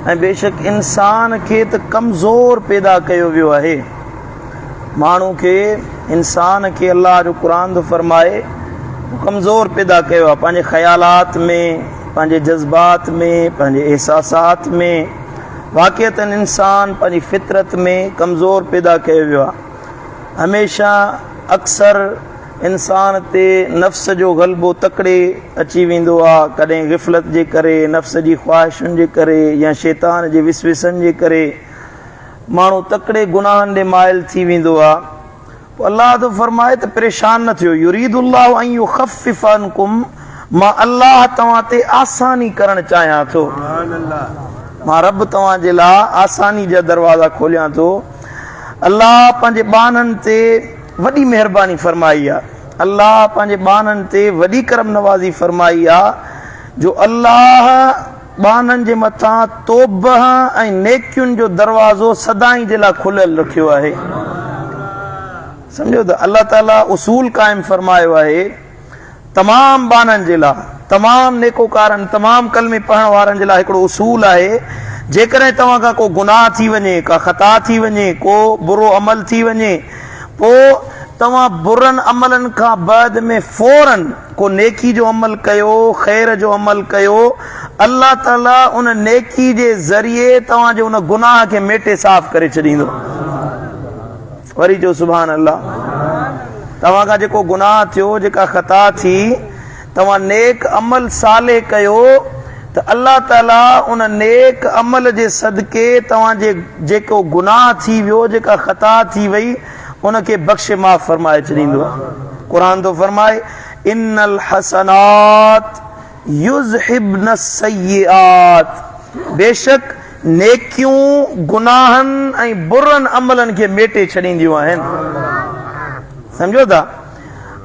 बेशक इंसान के त कमज़ोर पैदा कयो वियो आहे। माण्हू के इंसान के अल्लाह जो कुरान तो फरमाए कमज़ोर पैदा कयो आहे पंहिंजे ख़यालात में, पंहिंजे जज़्बात में, पंहिंजे एहसासात में। वाक़िअतन इंसान पंहिंजी फितरत में कमज़ोर पैदा कयो वियो आहे। हमेशा अक्सर इंसान ते नफ़्स जो ग़लबो तकड़े अची वेंदो आहे, कॾहिं ग़िफ़लत जे करे, नफ़्स जी ख़्वाहिशुनि जे करे या शैतान जे विसविसनि जे करे माण्हू तकड़े गुनाहनि ॾे माइल थी वेंदो आहे। पोइ अल्लाह तो फरमाए त परेशान न थियो, युरीदुल्लाहु अन युख़फ़िफ़ अन्कुम, मां अल्लाह तव्हां ते आसानी करणु चाहियां थो। मां रब तव्हां जे लाइ आसानी जा दरवाज़ा खोलियां थो। अल्लाह पंहिंजे बाननि ते वॾी महिरबानी फरमाई आहे। अल्लाह पंहिंजे बाननि ते वॾी करम नवाज़ी फरमाई आहे जो अल्लाह बाननि जे मथां तौबह ऐं नेकियुनि जो दरवाज़ो सदाई जे लाइ खुलियल रखियो आहे। सम्झो त अल्लाह ताला उसूल क़ाइमु फरमायो आहे तमामु बाननि जे लाइ, तमामु नेकोकारनि, तमामु कलमे पढ़ण वारनि जे लाइ हिकिड़ो उसूल आहे। जेकॾहिं तव्हां खां को गुनाह थी वञे, का ख़ता थी वञे, को बुरो अमल थी वञे, पोइ तव्हां बुरनि अमलनि खां बाद में फौरन को नेकी जो अमल कयो, ख़ैर जो अमल कयो, अल्लाह ताला उन नेकी जे ज़रिए तव्हांजे उन गुनाह खे मेटे साफ़ करे छॾींदो। वरी जो सुभान अल्लाह, तव्हां खां जेको गुनाह थियो, जेका ख़ता थी, तव्हां नेक अमल साले कयो त अल्लाह ताला उन नेक अमल जे सदके तव्हांजे जेको गुनाह थी वियो, जेका ख़ता थी वई, उनखे बख़्शे माफ़ फरमाए छॾींदो। क़ुरान तो फरमाए इन्नल हसनात युज़हिबन सय्यिआत, बेशक नेकियूं गुनाहनि ऐं बुरनि अमलनि खे मेटे छॾींदियूं आहिनि। सम्झो था।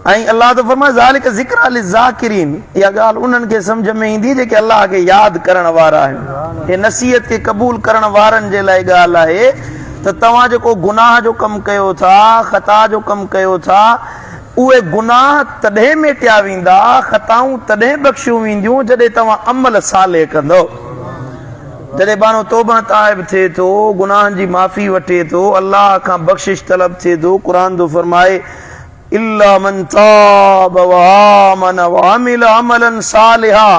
ऐं अल्लाह तो फरमाए ज़ालिक ज़िक्रा लिज़ाकिरीन, इहा ॻाल्हि उन्हनि खे सम्झ में ईंदी जेके अल्लाह खे यादि करण वारा आहिनि। हे नसीहत खे क़बूल करण वारनि जे लाइ ॻाल्हि आहे त तव्हां जेको गुनाह जो कमु कयो था, ख़ता जो कमु कयो था, उहे गुनाह तॾहिं मेटिया वेंदा, ख़ताऊं तॾहिं बख़्शियूं वेंदियूं जॾहिं तव्हां अमल साले कंदो। जॾहिं माण्हू तौबा ताइब थिए थो, गुनाहनि जी माफ़ी वठे थो, अल्लाह खां बख़्शिश तलब थिए थो। क़ुरान तो फरमाए इल्ला मन ताब व आमन व अमिल अमलन सालिहा,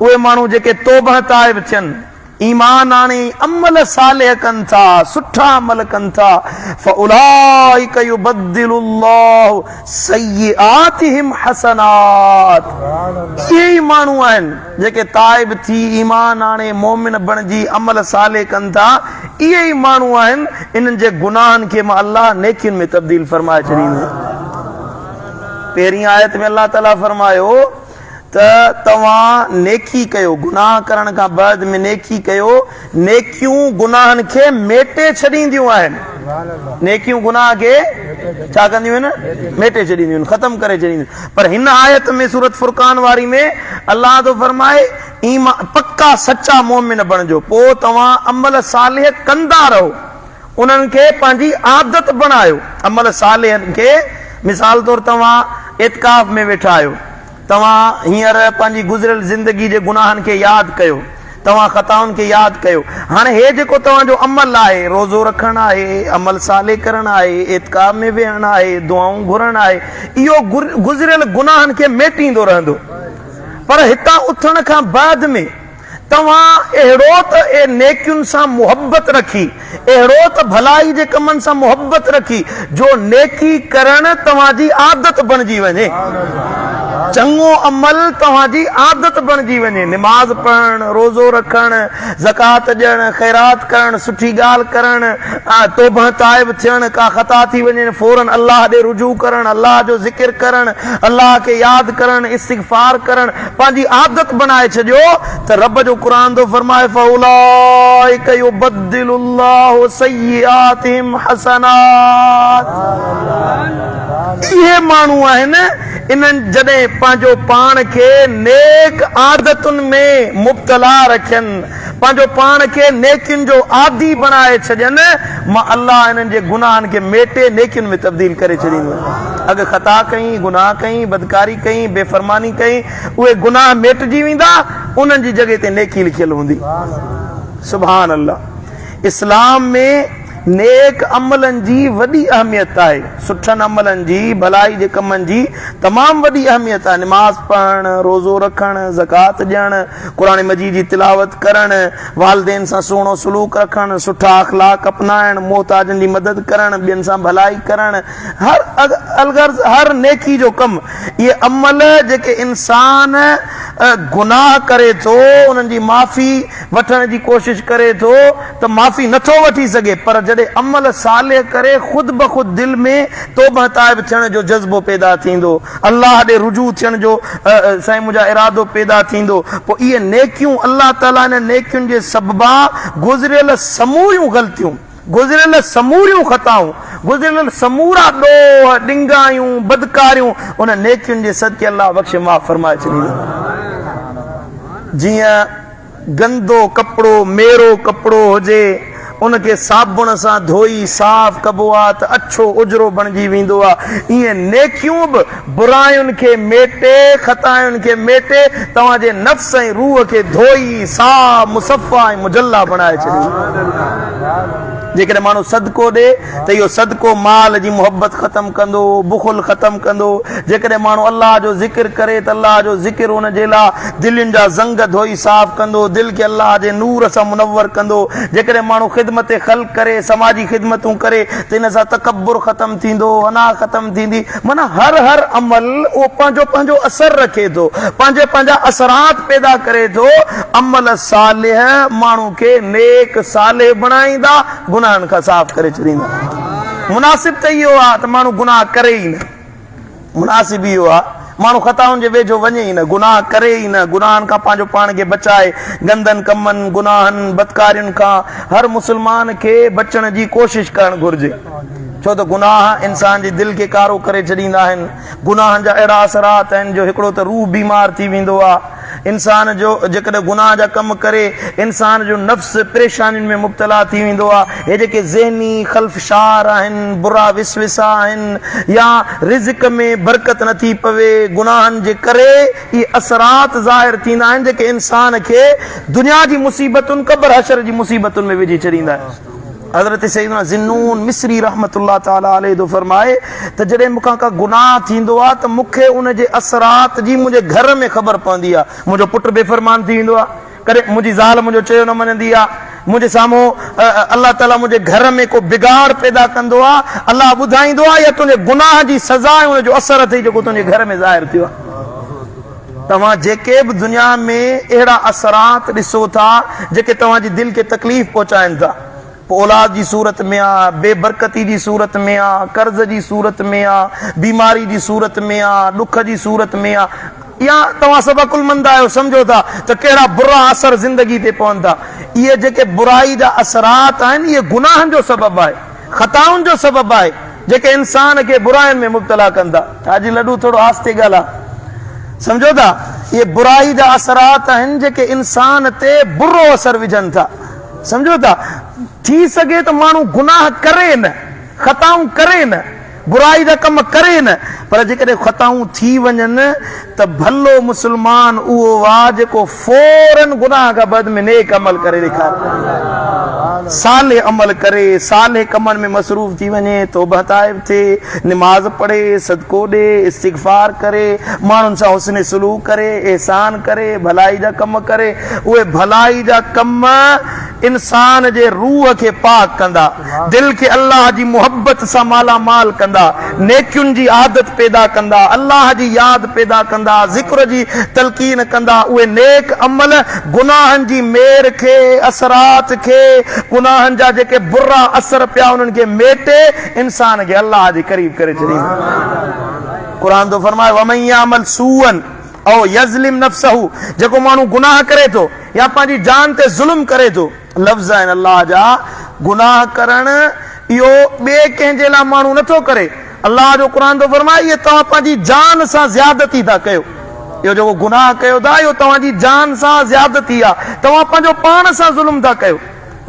उहे माण्हू जेके तौबा ताइब थियनि, ईमान आणे अमल सालिह कनि था, सुठा अमल कनि था, फउलाइक युबद्दिलुल्लाहु सय्यिआतिहिम हसनात, इहे ई माण्हू आहिनि जेके ताइब थी ईमान आणे मोमिन बणिजी अमल सालिह कनि था। इहे ई माण्हू आहिनि इन्हनि जे गुनाहनि खे मां अल्लाह नेकियुनि में तब्दील फरमाए छॾींदो। पहिरीं आयत में अल्लाह ताला फरमायो त तव्हां नेकी कयो, गुनाह करण खां बाद में नेकी कयो, नेकियूं गुनाहनि खे मेटे छॾींदियूं आहिनि। नेकियूं गुनाह खे छा कंदियूं आहिनि? मेटे छॾींदियूं आहिनि, ख़तम करे छॾींदियूं। पर हिन आयत में सूरत फुरकान वारी में अल्लाह तो फरमाए ईमान पक्का सच्चा मोमिन बणिजो, पोइ तव्हां अमल सालिह कंदा रहो, उन्हनि खे पंहिंजी आदत बणायो। अमल सालिहनि खे मिसाल तौर तव्हां इत्काफ में वेठा आहियो, तव्हां हींअर पंहिंजी गुज़िरियल ज़िंदगी जे गुनाहनि खे यादि कयो, तव्हां ख़ताउनि खे यादि कयो। हाणे हे जेको तव्हांजो अमल आहे, रोज़ो रखणु आहे, अमल साले करणु आहे, इत्काफ में वेहणु आहे, दुआऊं घुरणु आहे, इहो गुज़िरियल गुनाहनि खे मेटींदो रहंदो। पर हितां उथण खां बाद में तव्हां अहिड़ो त नेकियुनि सां मुहबत रखी, अहिड़ो त भलाई जे कमनि सां मुहबत रखी जो नेकी करणु तव्हांजी आदत बणिजी वञे, चङो अमल तव्हांजी आदत बणिजी वञे। निमाज़ पढ़णु, रोज़ो रखणु, ज़कात ॾियणु, ख़ैरात करणु, सुठी ॻाल्हि करणु, तौबह ताइब थियणु, का ख़ता थी वञे फौरन अल्लाह ॾे रुजू करणु, अल्लाह जो ज़िक्र करणु, अल्लाह खे यादि करणु, इस्तिग़फ़ार करणु पंहिंजी आदत बनाए छॾियो त रब जो क़ुरान तो फरमाए फउलाइक युबद्दिलुल्लाहु सय्यिआतिहिम हसनात, इहे माण्हू आहिनि इन्हनि जॾहिं पंहिंजो पाण खे नेक आदतुनि में मुब्तला रखनि, पंहिंजो पाण खे नेकियुनि जो आदी बणाए छॾनि, मां अल्लाह इन्हनि जे गुनाहनि खे मेटे नेकियुनि में तब्दील करे छॾींदो। अगरि ख़ता कई, गुनाह कई, बदकारी कई, बेफ़रमानी कई, उहे गुनाह मेटिजी वेंदा, उन्हनि जी जॻह ते नेकी लिखियल हूंदी। सुभान अल्लाह। इस्लाम में नेक अमलन जी वॾी अहमियत आहे, सुठनि अमलन जी, भलाई जे कमनि जी तमामु वॾी अहमियत आहे। नमाज़ पढ़णु, रोज़ो रखणु, ज़कात ॾियणु, क़ुरान मजीद जी तिलावत करणु, वालिदेन सां सुहिणो सलूक रखणु, सुठा अख़लाक अपनाइणु, मोहताजनि जी मदद करणु, ॿियनि सां भलाई करणु, हर नेकी जो कमु। इहे अमल जेके इंसान गुनाह करे थो, उन्हनि जी माफ़ी वठण जी कोशिश करे थो त माफ़ी नथो वठी सघे, पर जॾहिं अमल साले करे ख़ुदि ब ख़ुदि दिलि में तौबह ताइब थियण जो जज़्बो पैदा थींदो, अल्लाह ॾे रुजू थियण जो साईं मुंहिंजा इरादो पैदा थींदो, पोइ इहे नेकियूं अल्लाह ताला इन नेकियुनि जे सबबा गुज़िरियल समूरियूं ग़लतियूं, गुज़िरियल समूरियूं ख़ताऊं, गुज़िरियल समूरा ॾोह ॾिंगायूं बदकारियूं उन नेकियुनि जे सदके अल्लाह बख़्श माफ़ फरमाए छॾींदो। जीअं गंदो कपिड़ो मेरो कपिड़ो हुजे, उनखे साबुण सां धोई साफ़ कबो आहे त अछो उजरो बणिजी वेंदो आहे, ईअं नेकियूं बि बुरायुनि खे मेटे, ख़तायुनि खे मेटे तव्हांजे नफ़्स ऐं रूह खे धोई साफ़ मुसफ़ा ऐं मुजल्ला बणाए छॾींदो। जेकॾहिं माण्हू सदको ॾे त इहो सदको माल जी मुहबत ख़तमु कंदो, बुख़ुल ख़तमु कंदो। जेकॾहिं माण्हू अल्लाह जो ज़िक्र करे त अल्लाह जो ज़िक्र हुन जे लाइ दिलयुनि जा ज़ंग धोई साफ़ कंदो, दिलि खे अल्लाह जे नूर सां मुनवर कंदो। जेकॾहिं माण्हू ख़िदमत ख़ल्क़ करे, समाजी ख़िदमतूं करे त इन सां तकब्बुर ख़तमु थींदो, अना ख़तमु थींदी। माना हर अमल उहो पंहिंजो पंहिंजो असर रखे थो, पंहिंजा असरात पैदा करे थो। अमल सालिह माण्हू खे नेक सालिह बणाईंदा, गुनाहनि खां साफ़ करे छॾींदा। मुनासिब त इहो आहे त माण्हू गुनाह करे ई न, मुनासिब इहो आहे माण्हू ख़ताउनि जे वेझो वञे ई न, गुनाह करे ई न, गुनाहनि खां पंहिंजो पाण खे बचाए, गंदनि कमनि गुनाहनि बदकारियुनि खां हर मुस्लमान खे बचण जी कोशिश करणु घुर्जे। छो त गुनाह इंसान जी दिलि खे कारो करे छॾींदा आहिनि। गुनाहनि जा अहिड़ा असरात आहिनि जो हिकिड़ो त रूह बीमार थी वेंदो आहे। इंसान जो जेकॾहिं गुनाह जा कम करे इंसान जो नफ़्स परेशानियुनि में मुब्तला थी वेंदो आहे। हे जेके ज़हनी ख़ल्फ़शार आहिनि, बुरा विसविसा आहिनि, या रिज़्क़ में बरकत नथी पवे, गुनाहनि जे करे इहे असरात ज़ाहिर थींदा आहिनि जेके इंसान खे दुनिया जी मुसीबतुनि, क़ब्र हशर जी मुसीबतुनि में विझी छॾींदा आहिनि। हज़रत सैयदना ज़िन्नून मिस्री रहमतुल्लाह ताला अलैहि जो फरमाए त जॾहिं मूंखां का गुनाह थींदो आहे त मूंखे उन जे असरात जी मुंहिंजे घर में ख़बर पवंदी आहे। मुंहिंजो पुटु बेफ़रमान थी वेंदो आहे, कॾहिं मुंहिंजी ज़ाल मुंहिंजो चयो न मञंदी आहे, मुंहिंजे साम्हूं अल्लाह ताला मुंहिंजे घर में को बिगाड़ पैदा कंदो आहे, अल्लाह ॿुधाईंदो आहे या तुंहिंजे गुनाह जी सज़ा ऐं उनजो असर अथई जेको तुंहिंजे घर में ज़ाहिर थियो आहे। तव्हां जेके बि दुनिया में अहिड़ा असरात ॾिसो था जेके तव्हांजी दिलि खे तकलीफ़ पहुचाइनि था, औलाद जी सूरत में आहे, बेबरकती जी सूरत में आहे, कर्ज़ जी सूरत में आहे, बीमारी जी सूरत में आहे, ॾुख जी सूरत में आहे, या तव्हां सभु अकुलमंद आहियो, सम्झो था त कहिड़ा बुरा असर ज़िंदगी ते पवनि था। इहे जेके बुराई जा असरात आहिनि इहे गुनाहनि जो सबबु आहे, ख़ताउनि जो सबबु आहे जेके इंसान खे बुराइनि में मुब्तला कनि था। हाजी लॾू थोरो आस्ते ॻाल्हि आहे, सम्झो था। इहे बुराई जा असरात आहिनि जेके इंसान ते बुरो असर विझनि था, सम्झो था। थी सघे त माण्हू गुनाह करे न, ख़ताऊं करे न, बुराई जा कम करे न, पर जेकॾहिं ख़ताऊं थी वञनि त भलो मुस्लमान उहो आहे जेको फौरन गुनाह खां बाद में नेक अमल करे ॾेखारे, साले अमल करे, साले कमनि में मसरूफ़ थी वञे, तौबह ताइब थिए, निमाज़ पढ़े, सदको ॾे, इस्तिग़फ़ार करे, माण्हुनि सां हुस्न सलूक करे, एहसान करे, भलाई जा कम करे। उहे भलाई जा कम इंसान जे रूह खे पाक कंदा, दिलि खे अल्लाह जी मुहबत सां मालामाल कंदा, नेकियुनि जी आदत पैदा कंदा, अल्लाह जी यादि पैदा कंदा, ज़िक्र जी तलकीन कंदा। उहे नेक अमल गुनाहनि जी मेर खे, असरात खे, गुनाहनि जा जेके बुरा असर पिया उन्हनि खे मेटे इंसान खे अल्लाह जे क़रीब करे छॾींदा। क़ुरान तो फरमाए वमन यामल सूअन औ यज़लिम नफ्सहू, जेको माण्हू गुनाह करे थो या पंहिंजी जान ते ज़ुल्म करे थो, लफ़्ज़ आहिनि अल्लाह जा। गुनाह करणु इहो ॿिए कंहिंजे लाइ माण्हू नथो करे। अल्लाह जो क़ुरान थो फरमाए इहे तव्हां पंहिंजी जान सां ज़्यादती था कयो। इहो जेको गुनाह कयो था इहो तव्हांजी जान सां ज़्यादती आहे, तव्हां पंहिंजो पाण सां ज़ुल्म था कयो।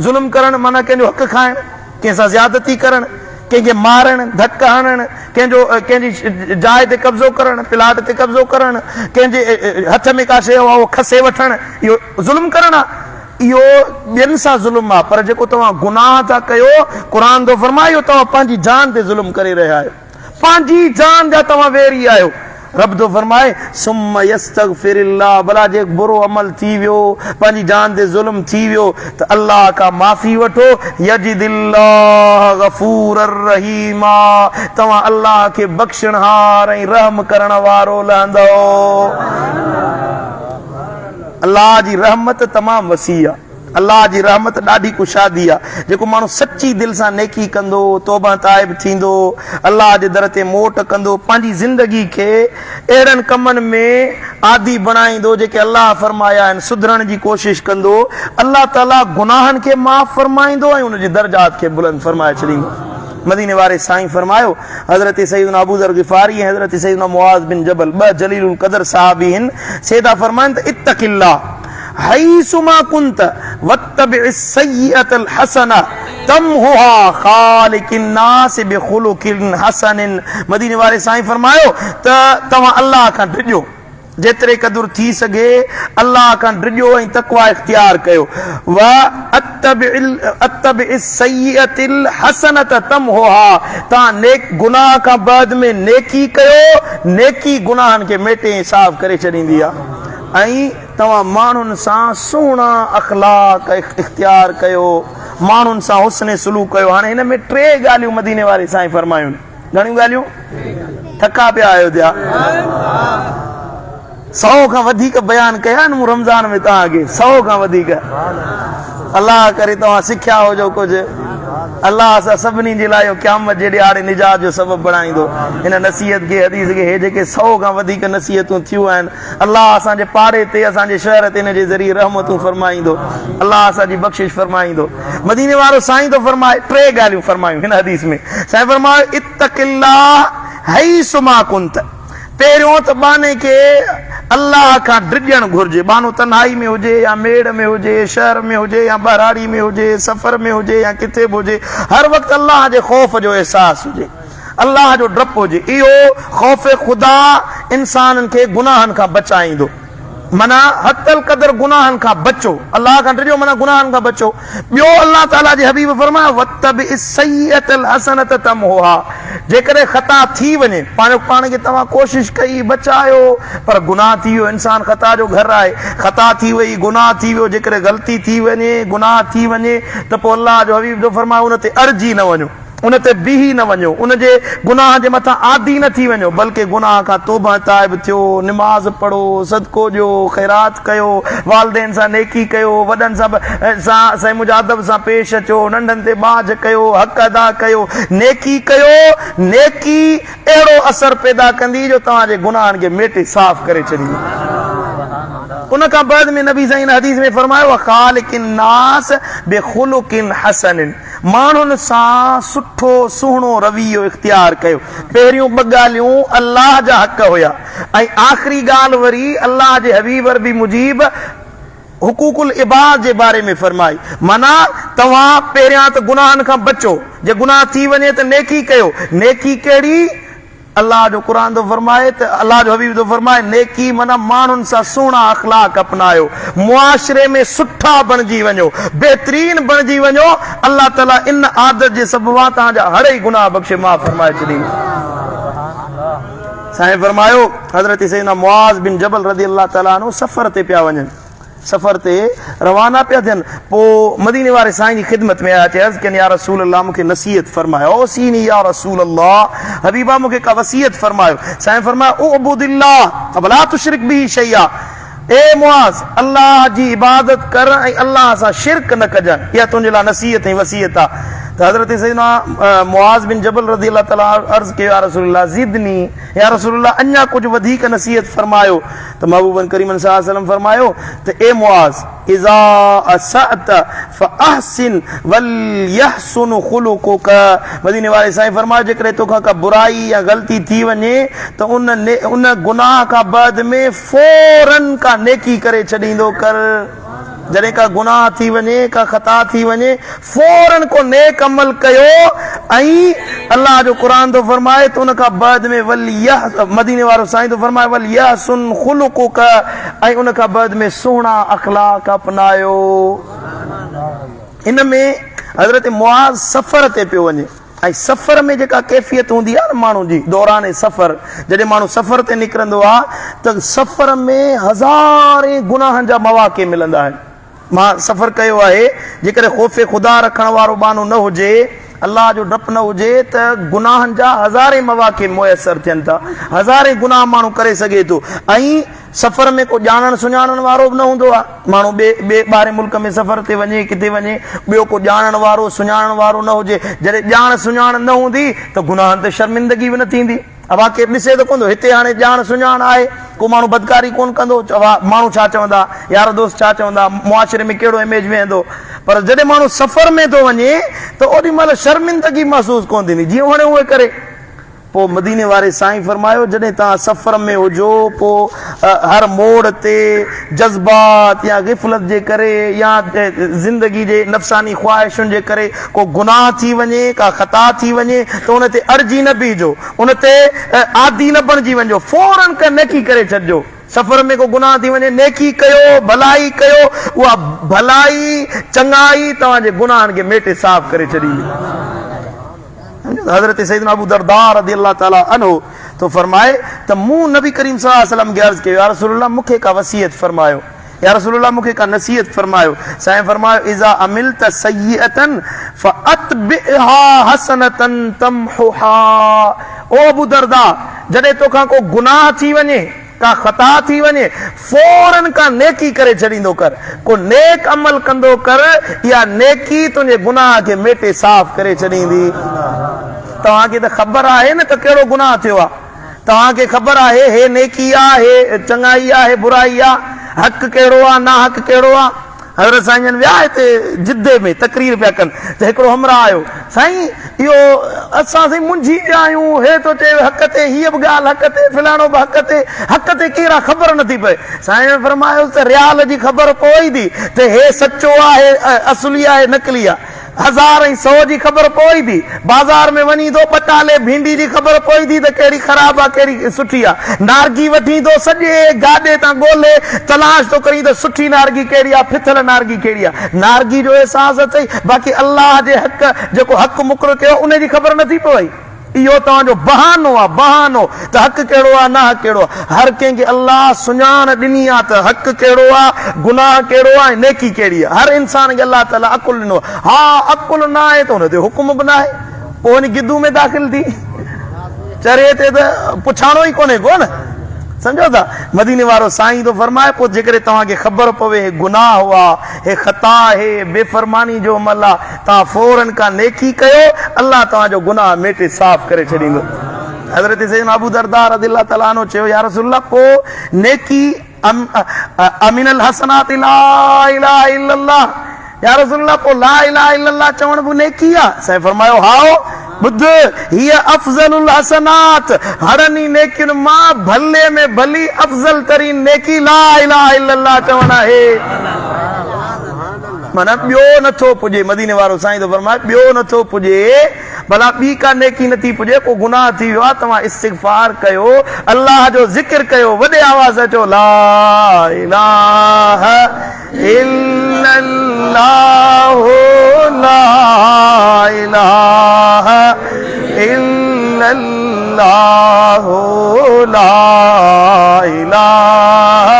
ज़ुल्म करणु माना कंहिंजो हक़ खाइणु, कंहिंसां ज़्यादती करणु, कंहिंखे मारणु, धक हणणु, कंहिंजी जाइ ते कब्ज़ो करणु, प्लाट ते कब्ज़ो करणु, कंहिंजे हथ में का शइ उहो खसे वठणु, इहो ज़ुल्म करणु आहे। इहो ॿियनि सां ज़ुल्म आहे, पर जेको तव्हां गुनाह था कयो, क़ुरान थो फरमायो तव्हां पंहिंजी जान ते ज़ुल्म करे रहिया आहियो, पंहिंजी जान जा तव्हां वेरी आहियो। रब थो फरमाए सुम्म यस्तगफिरिल्लाह, भला जे बुरो अमल थी वियो, पंहिंजी जान ते ज़ुल्म थी वियो त अल्लाह का माफ़ी वठो, यजिदिल्लाह गफूरर रहीमा, तव्हां अल्लाह खे बख़्शणहार ऐं रहम करण वारो लहंदो। अल्लाह जी रहमत तमामु वसी आहे, अल्लाह जी रहमत ॾाढी कुशादी आहे। जेको माण्हू सची दिलि सां नेकी कंदो, तौबा ताइब थींदो, अल्लाह जे दर ते मोट कंदो, पंहिंजी ज़िंदगी खे अहिड़नि कमनि में आदी बणाईंदो जेके अल्लाह फरमाया आहिनि, सुधरण जी कोशिश कंदो, अल्लाह ताला गुनाहनि खे माफ़ फरमाईंदो ऐं उनजे दर्जात खे बुलंद फरमाए छॾींदो। मदीने वारे साईं फरमायो, हज़रत सैयदना अबू ज़र ग़िफ़ारी ऐं हज़रत सैयदना मुआज़ बिन जबल, ॿ जलीलुल क़दर सहाबी आहिनि, सेदा फरमाइनि त इत्तक़िल्लाह हैसुमा कुंत वत्तबिअ सय्यअतल हसना तमहुहा खालिकिन नास बिखुलुकिन हसनिन। मदीने वारे साईं फरमायो त तव्हां अल्लाह खां डिॼो, जेतिरे क़दुरु थी सघे अल्लाह खां डिॼो ऐं तक़वा इख्तियार कयो। व अत्तबिअ सय्यअतिल हसनत तमहुहा, तव्हां नेक गुनाह खां बाद में नेकी कयो, नेकी गुनाहनि खे मेटे साफ़ करे छॾींदी आहे। ऐं तव्हां माण्हुनि सां सुहिणा अख़लाक इख्तियार कयो, माण्हुनि सां हुस्न सुलूक कयो। हाणे हिन में टे ॻाल्हियूं मदीने वारे साईं फरमायूं। घणियूं ॻाल्हियूं? थका पिया आहियो थिया, 100 खां वधीक बयान कया न मूं रमज़ान में तव्हांखे, 100 खां वधीक। अल्लाह करे तव्हां सिखिया हुजो कुझु, अल्लाह असां सभिनी जे लाइ क़यामत जे ॾियारे निजात जो सबबु बणाईंदो। हिन नसीहत खे, हदीस खे, हे जेके 100 खां वधीक नसीहतूं थियूं आहिनि, अल्लाह असांजे पाड़े ते, असांजे शहर ते हिन जे ज़रिए रहमतूं फरमाईंदो, अल्लाह असांजी बख़्शिश फरमाईंदो। मदीने वारो साईं तो फरमाए, टे ॻाल्हियूं फरमायूं हिन हदीस में। साईं फरमायो इत्तक़िल्लाह हैसुमा कुंत, पहिरियों त बाने खे अल्लाह खां डिॼणु घुरिजे, बानो तन्हाई में हुजे या मेड़ में हुजे, शहर में हुजे या बराड़ी में हुजे, सफ़र में हुजे या किथे बि हुजे, हर वक़्तु अल्लाह जे ख़ौफ़ जो अहसासु हुजे, अल्लाह जो डपु हुजे। इहो ख़ौफ़ ख़ुदा इंसाननि खे गुनाहनि खां बचाईंदो। माना हतल क़दर गुनाहनि खां बचो, अल्लाह खां डिॼो माना गुनाहनि खां बचो। ॿियो अल्लाह ताला जे हबीब फरमायो वत्तबिअ सय्यअतल हसनत तमहुहा, जेकॾहिं ख़ता थी वञे, पाण खे तव्हां कोशिश कई बचायो पर गुनाह थी वियो, इंसान ख़ता जो घर आहे, ख़ता थी वई, गुनाह थी वियो, जेकॾहिं ग़लती थी वञे, गुनाह थी वञे त पोइ अल्लाह जो हबीब जो फरमायो उन ते अर्जी न वञो, उन ते बीही न वञो, उन जे गुनाह जे मथां आदी न थी वञो, बल्कि गुनाह खां तौबा ताइब थियो, निमाज़ पढ़ो, सदको ॾियो, ख़ैरात कयो, वालिदैन सां नेकी कयो, वॾनि सां मुंहिंजे अदब सां पेश अचो, नंढनि ते बाज कयो, हक़ अदा कयो, नेकी कयो। नेकी अहिड़ो असर पैदा कंदी जो तव्हांजे गुनाहनि खे मेटे साफ़ करे छॾींदी। उन खां बाद में नबी साईं हदीस में फरमायो खालिकिन नास बिखुलुकिन हसनिन, माण्हुनि सां सुठो सुहिणो रवैयो इख्तियार कयो। पहिरियों ॿ ॻाल्हियूं अल्लाह जा हक़ हुया ऐं आख़िरी ॻाल्हि वरी अल्लाह जे हबीब अरबी मुजीब हुकूकुल इबाद जे बारे में फरमाई। माना तव्हां पहिरियां त गुनाहनि खां बचो, जे गुनाह थी वञे त नेकी कयो। नेकी कहिड़ी? अल्लाह जो क़ुरान तो फरमाए त अल्लाह जो हबीब तो फरमाए नेकी माना माण्हुनि सां सुहिणा अख़लाक अपनायो, मुआशिरे में सुठा बणिजी वञो, बहितरीन बणिजी वञो। अल्लाह ताला इन आदत जे सबबा तव्हांजा हर ई गुनाह बख़्शे माफ़ फरमाए छॾींदो। साईं फरमायो हज़रत सैयदना मुआज़ बिन जबल रज़ी अल्लाह ताला अन्हु सफ़र ते पिया वञनि, सफ़र ते रवाना पिया थियनि, पोइ मदीने वारे साईं जी ख़िदमत में आया, अर्ज़ कनि या रसूल अल्लाह मूंखे नसीहत फरमायो, ओसीनी या रसूल अल्लाह, हबीबा मूंखे का वसीयत फरमायो। साईं फरमायो उअबुदिल्लाह वला तुशरिक बिही शैया, ए मुआज़ अल्लाह जी इबादत कर ऐं अल्लाह सां शिरक न कजांइ, इहा तुंहिंजे लाइ नसीहत ऐं वसीयत आहे। त हज़रत सैयदना मुआज़ बिन जबल रज़ी अल्लाह ताला अर्ज़ कयो या रसूलल्लाह ज़िदनी, या रसूलल्लाह अञा कुझु वधीक नसीहत फरमायो। त महबूबन करीम सल्लल्लाहु अलैहि वसल्लम फरमायो त ए मुआज़ इज़ा असअत फअहसिन वलयहसुन खुलुकुक, मदीने वारे साईं फरमायो जेकॾहिं तोखां का बुराई या ग़लती थी वञे त उन गुनाह खां बाद में फौरन का नेकी करे छॾींदो कर। जॾहिं का गुनाह थी वञे, का ख़ता थी वञे, फौरन को नेक अमल कयो। ऐं अल्लाह जो क़ुरान थो फरमाए त उन खां बाद में मदीने वारो साईं थो फरमाए वलियहसुन खुलुकुक, ऐं उन खां बाद में सुहिणा अखलाक अपनायो। इन में हज़रत मुआज़ सफ़र ते पियो वञे, ऐं सफ़र में जेका कैफ़ियत हूंदी आहे न माण्हू जी, दौरान सफ़र जॾहिं माण्हू सफ़र ते निकिरंदो आहे त सफ़र में हज़ारे गुनाहनि जा मवाक़े मिलंदा आहिनि। मां सफ़र कयो आहे, जेकॾहिं ख़ौफ़ ख़ुदा रखण वारो बानो न हुजे, अल्लाह जो डपु न हुजे त गुनाहनि जा हज़ारे मवाक़े मुयसरु थियनि था, हज़ारे गुनाह माण्हू करे सघे थो। ऐं सफ़र में को ॼाणण सुञाणण वारो बि न हूंदो आहे। माण्हू ॿिए ॿाहिरि मुल्क में सफ़र ते वञे, किथे वञे, ॿियो को ॼाणण वारो सुञाणण वारो न हुजे, जॾहिं ॼाण सुञाण न हूंदी त गुनाहनि ते शर्मिंदगी बि न थींदी। अवा केरु ॾिसे त कोन थो, हिते हाणे ॼाण सुञाण आहे, को माण्हू बदकारी कोन कंदो, माण्हू छा चवंदा, यार दोस्त छा चवंदा, मुआशिरे में कहिड़ो इमेज वेहंदो। पर जॾहिं माण्हू सफ़र में थो वञे त ओॾी महिल शर्मिंदगी महसूसु कोन थींदी, जीअं वणे उहे करे। पोइ मदीने वारे साईं फरमायो जॾहिं तव्हां सफ़र में हुजो, पोइ हर मोड़ ते जज़्बात या ग़िफ़लत जे करे या ज़िंदगी जे नफ़सानी ख़्वाहिशुनि जे करे को गुनाह थी वञे, का ख़ता थी वञे त उन ते अर्जी न बीहजो, उन ते आदी न बणिजी वञो, फौरन का नेकी करे छॾिजो। सफ़र में को गुनाह थी वञे, नेकी कयो, भलाई कयो, उहा भलाई चङाई तव्हांजे गुनाहनि खे मेटे साफ़ करे छॾींदी। हज़रत सैयदना अबू दरदा रज़ियल्लाहु ताला अन्हु तो फरमाए त मूं नबी करीम सल्लल्लाहु अलैहि वसल्लम खे अर्ज़ कयो, या रसूलल्लाह मूंखे का वसीयत फरमायो, या रसूलल्लाह मूंखे का नसीहत फरमायो। साईं फरमायो इज़ा अमिलत सय्यतन फअतबिहा हसनतन तमहुहा। ओ अबू दरदा, जॾहिं तोखां को गुनाह थी वञे, का ख़ता थी वञे, फौरन का नेकी करे छॾींदो कर, को नेक अमल कंदो कर, या नेकी तुंहिंजे गुनाह खे मेटे साफ़ करे छॾींदी। तव्हांखे त ख़बर आहे न त कहिड़ो गुनाह थियो आहे, तव्हांखे ख़बर आहे हे नेकी आहे, हे चङाई आहे, हे बुराई आहे, हक़ कहिड़ो आहे, ना हक़ कहिड़ो आहे। हज़रत साईं जन विया हिते जिद्दे में तकरीर पिया कनि त हिकिड़ो हमरा आयो, साईं इहो असां साईं मुंझी पिया आहियूं, हे थो चए हक़ ते, हीअ बि ॻाल्हि हक़ ते, फलाणो बि हक़ ते कहिड़ा ख़बर नथी पए। साईं जन फरमायो त रियाल जी ख़बर पवंदी त हे सचो आहे, असली आहे, नकली आहे। 1000 ऐं 100 जी ख़बर पवंदी, बाज़ार में वञी थो पटाले भिंडी जी ख़बर पवंदी त कहिड़ी ख़राब आहे, कहिड़ी सुठी आहे। नारगी वठी थो सॼे गाॾे तां ॻोल्हे तलाश थो करी त सुठी नारगी कहिड़ी आहे, फिथल नारगी कहिड़ी आहे। नारगी जो अहसासु अथई, बाक़ी अल्लाह जे हक़ जेको हक़ मुक़ररु कयो उनजी ख़बर नथी पवई। इहो तव्हांजो बहानो आहे, बहानो त हक़ कहिड़ो आहे, ना हक़ कहिड़ो आहे। हर कंहिंखे अल्लाह सुञाण ॾिनी आहे त हक़ कहिड़ो आहे, गुनाह कहिड़ो आहे, नेकी कहिड़ी आहे। हर इंसान खे अल्लाह ताला अकुल ॾिनो आहे। हा अकुल न आहे त हुन ते हुकुम बि न आहे, पोइ वञी गिदू में दाख़िल थी चरे ते त पुछाणो ई कोन्हे को न, सम्झो था। मदीने वारो साईं तो फरमाए पोइ जेकॾहिं तव्हांखे ख़बर पवे हे गुनाह हुआ, हे ख़ता, हे बेफ़रमानी जो अमल आहे, तव्हां फौरन का नेकी कयो, अल्लाह तव्हांजो गुनाह मेटे साफ़ करे छॾींदो। हज़रत सैयदना अबू दरदा रज़ियल्लाहु ताला अन्हु चयो, या रसूलल्लाह पोइ नेकी अमिनल हसनात ला इलाहा इल्लल्लाह, या रसूलल्लाह पोइ ला इलाहा इल्लल्लाह चवण बि नेकी आहे। साईं फरमायो हाओ बुध, हीअ अफ़ज़लुल हसनात, हरनी नेकियुनि मां भले में भली अफ़ज़ल तरीन नेकी ला इलाहा इल्लल्लाह चवण आहे। माना ॿियो नथो पुॼे। मदीने वारो साईं तो फरमाए ॿियो नथो पुॼे, भला ॿी का नेकी नथी पुॼे, को गुनाह थी वियो आहे, तव्हां इस्तिग़फ़ार कयो, अल्लाह जो ज़िक्र कयो, वॾे आवाज़ अचो ला इलाहा इल्लल्लाह ला इलाहा इल्लल्लाह ला इलाहा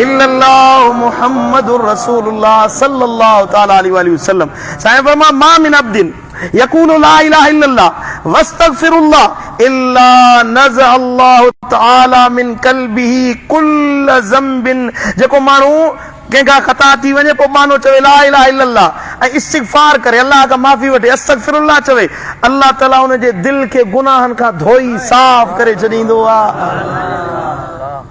इल्लल्लाह मुहम्मदुर रसूलुल्लाह सल्लल्लाहु तआला अलैहि वसल्लम। साईं फरमा मा मिन अब्दिन यक़ूलु ला इलाहा इल्लल्लाह वस्तगफिरुल्लाह इल्ला नज़अल्लाहु तआला मिन क़ल्बिही कुल्ल ज़म्बिन। जेको माण्हू कंहिंखां ख़ता थी वञे पोइ मानो चवे ला इलाहा इल्लल्लाह ऐं इस्तिग़फ़ार करे, अल्लाह खां माफ़ी वठे, अस्तगफिरुल्लाह चवे, अल्लाह ताला उन जे दिलि खे गुनाहनि खां धोई साफ़ करे छॾींदो आहे।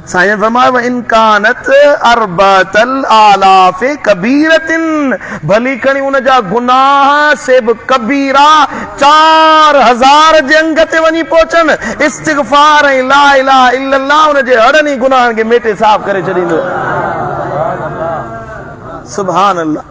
साईं फरमायो इन कानत अरबतल आलाफ कबीरतिन, भली खणी उन जा गुनाह से बि कबीरा 4000 जे अंग ते वञी पहुचनि, इस्तिग़फ़ार ऐं ला इलाहा इल्लल्लाह उन जे हरनि गुनाहनि खे मेटे साफ़ करे छॾींदो। सुभान अल्लाह।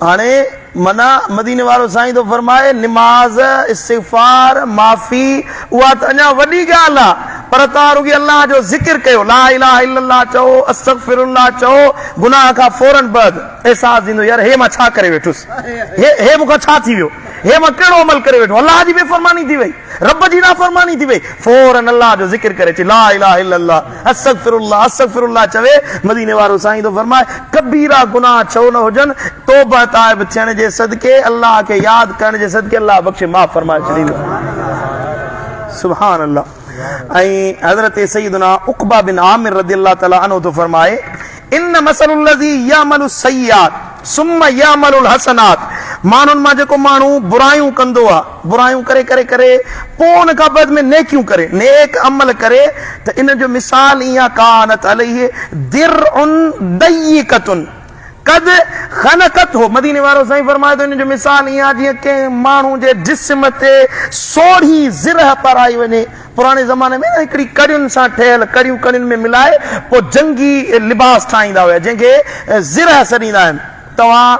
हाणे मना मदीने वारो साईं तो फरमाए निमाज इस्तिगफार माफ़ी उहा त अञा वॾी ॻाल्हि आहे, पर तव्हां रुॻी अल्लाह जो ज़िक्र कयो, ला इलाहा इल्लल्लाह चओ, अस्तगफिरुल्लाह चओ, गुनाह खां फौरन बाद एहसास थींदो यार हे मां छा करे वेठुसि, हे मूंखां छा थी वियो, हे मां कहिड़ो अमल करे वेठो, अल्लाह जी बेफ़रमानी थी वई, रब जी नाफ़रमानी थी वई, फौरन अल्लाह जो ज़िक्र करे अचे, ला इलाहा इल्लल्लाह अस्तगफिरुल्लाह अस्तगफिरुल्लाह चवे। मदीने वारो साईं तो फरमाए कबीरा गुनाह छो न हुजनि, तौबा ताइब थियण जे सदके, अल्लाह के याद करण जे सदके अल्लाह बख़्शे माफ़ फरमाए छॾींदो। सुभान अल्लाह। ऐं हज़रत सय्यदना उक़बा बिन आमिर रज़ियल्लाहु तआला अन्हु तो फरमाए इन मसलुल लज़ी यामलु सय्यात सुम्मा यामलुल हसनात, माण्हुनि मां जेको माण्हू बुरायूं कंदो आहे, बुरायूं करे करे करे पोइ उन खां बाद में नेकियूं करे, नेक अमल करे, त इन जो मिसाल ईअं कानत अलैहि दिरउन दय्यिकतुन कद खनकत हो। मदीने वारो साईं फरमाए थो इन जो मिसाल ईअं जीअं कंहिं माण्हू जे जिस्म ते सोढ़ी ज़िरह पाराई वञे। पुराणे ज़माने में न हिकिड़ी कड़ियुनि सां ठहियल कड़ियूं कड़ियुनि में मिलाए पोइ जंगी लिबास ठाहींदा हुया जंहिंखे ज़िरह सॾींदा आहिनि। तव्हां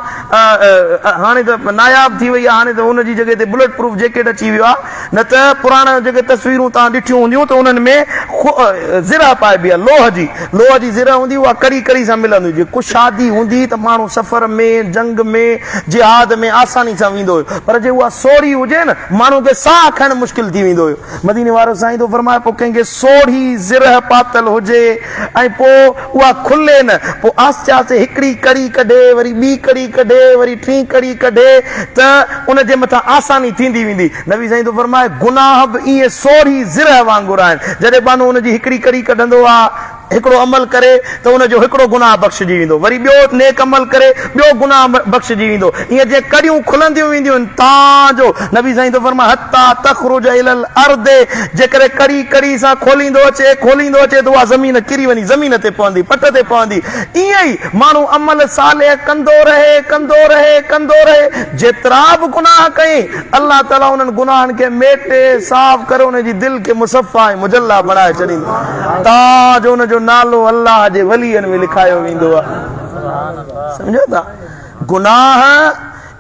हाणे त नायाब थी वई आहे, हाणे त हुनजी जॻह ते बुलेट प्रूफ जैकेट अची वियो आहे, न त पुराणा जेके तस्वीरूं तव्हां ॾिठियूं हूंदियूं त उन्हनि में ज़िरह पाइबी आहे, लोह जी ज़िरह हूंदी, उहा कड़ी कड़ी सां मिलंदी हुई। कुझु शादी हूंदी त माण्हू सफ़र में जंग में जिहाद में आसानी सां वेंदो हुयो, पर जे उहा सोढ़ी हुजे न माण्हू खे साह खणणु मुश्किल थी वेंदो हुयो। मदीने वारो साईं तो फरमाए पोइ कंहिंखे सोढ़ी ज़िरह पातल हुजे ऐं पोइ उहा खुले न, पोइ आस्ते आस्ते हिकिड़ी कड़ी कढे, वरी ॿी कड़ी कढे, वरी टीं कड़ी कढे, त उन जे मथां आसानी थींदी वेंदी। नबी साईं तो फरमाए गुनाह बि ईअं सोढ़ी ज़िरह वांगुरु आहिनि, जॾहिं माण्हू उनजी हिकिड़ी कड़ी कढंदो आहे, हिकिड़ो अमल करे त उनजो हिकिड़ो गुनाह बख़्शिजी वेंदो, वरी ॿियो नेक अमल करे ॿियो गुनाह बख़्शिजी वेंदो। ईअं जीअं कड़ियूं खुलंदियूं वेंदियूं आहिनि तव्हांजो नबी साईं तो फरमाए हत्ता तख़रुज इलल अर्द, जेकॾहिं कड़ी कड़ी सां खोलींदो अचे त उहा ज़मीन किरी वञी ज़मीन ते पवंदी, पट ते पवंदी। ईअं ई माण्हू अमल साले कंदो रहे, जेतिरा बि गुनाह कई अल्लाह ताला उन्हनि गुनाहनि खे मेटे साफ़ करे उनजी दिलि खे मुसफ़ा ऐं मुजल्ला बणाए छॾींदो। तव्हांजो उनजो नालो अल्लाह जे वलीअनि में लिखायो वेंदो आहे। सम्झो था, गुनाह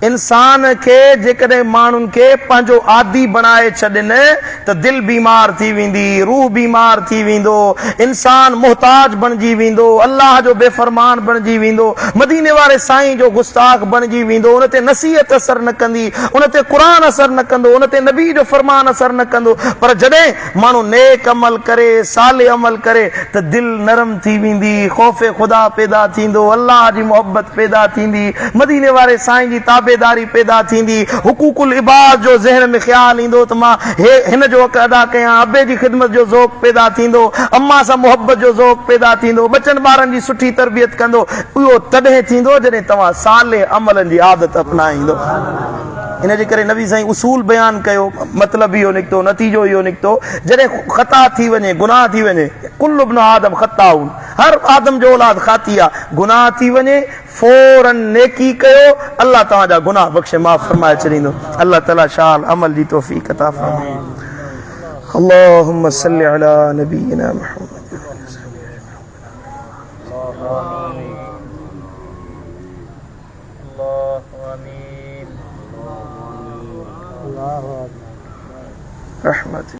इंसान खे जेकॾहिं माण्हुनि खे पंहिंजो आदी बणाए छॾनि त दिलि बीमार थी वेंदी, रूह बीमार थी वेंदो, इंसान मुहताज बणिजी वेंदो, अल्लाह जो बेफ़रमान बणिजी वेंदो, मदीने वारे साईं जो गुस्ताख बणिजी वेंदो, उन ते नसीहत असर न कंदी, उन ते क़ुरान असर न कंदो, उन ते नबी जो फरमान असर न कंदो। पर जॾहिं माण्हू नेक अमल करे, साले अमल करे त दिलि नरम थी वेंदी, ख़ौफ़ खुदा पैदा थींदो, अल्लाह जी मोहबत पैदा थींदी, मदीने वारे साईं जी ताबेदारी पैदा थींदी, हुकूकुल इबाद जो ज़हन में ख़्याल ईंदो त मां हिन जो हक़ अदा कयां, अबे जी ख़िदमत जो ज़ौक़ पैदा थींदो, अम्मा सां मोहबत जो ज़ौक़ पैदा थींदो, बचनि ॿारनि जी सुठी तरबियत कंदो। उहो तॾहिं थींदो जॾहिं तव्हां साले अमलनि जी आदत अपनाईंदो। इन जे करे नबी साईं उसूल बयान कयो, मतिलबु इहो निकितो, नतीजो इहो निकितो, जॾहिं ख़ता थी वञे, गुनाह थी वञे, कुल्लु इब्न आदम ख़ताउन, हर आदम जो औलाद खाती आहे, गुनाह थी वञे फौरन नेकी कयो, अल्लाह तव्हांजा गुनाह बख़्शे माफ़ फरमाए छॾींदो। अल्लाह ताला शाल अमल जी तौफ़ीक़ अता फ़रमाए। अल्लाहुम्मा सल्लि अला नबीना मुहम्मद। रहमत